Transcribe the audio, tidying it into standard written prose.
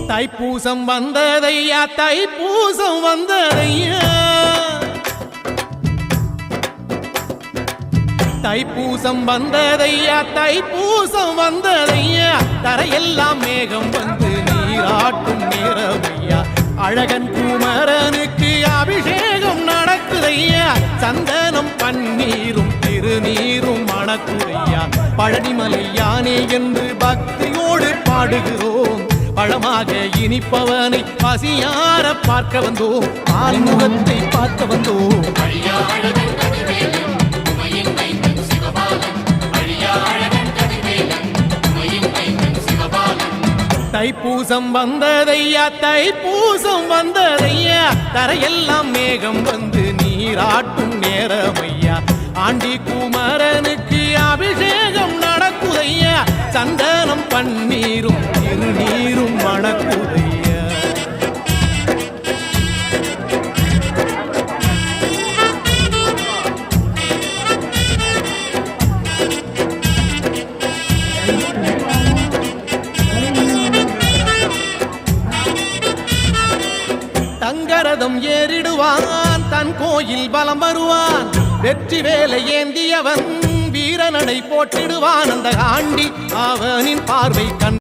தைப்பூசம் வந்ததையா தைப்பூசம் வந்ததையா தைப்பூசம் வந்ததையா தைப்பூசம் வந்ததையா தரையெல்லாம் மேகம் வந்து நீராட்டும் நேரமையா அழகன் குமரனுக்கு அபிஷேகம் நடக்குதையா சந்தனம் பன்னீரும் திருநீரும் மணக்குதையா பழனிமலை யானே என்று பக்தியோடு பாடுகிறோம் பழமாக இனிப்பவனை பசியார பார்க்க வந்தோம் ஆறுமுகத்தை பார்க்க வந்தோம் தைப்பூசம் வந்ததையா தைப்பூசம் வந்ததையா தரையெல்லாம் மேகம் வந்து நீராட்டும் நேரமையா ஆண்டி குமரனுக்கு அபிஷேகம் நடக்குதையா சந்தனம் பன்னீரும் திருநீரும் மணக்குதையா தங்கரதம் ஏறிடுவான் தன் கோயில் பலம் வருவான் வெற்றி வேலை ஏந்தியவன் வீரனடை போட்டிடுவான் அந்த ஆண்டி அவனின் பார்வை கண்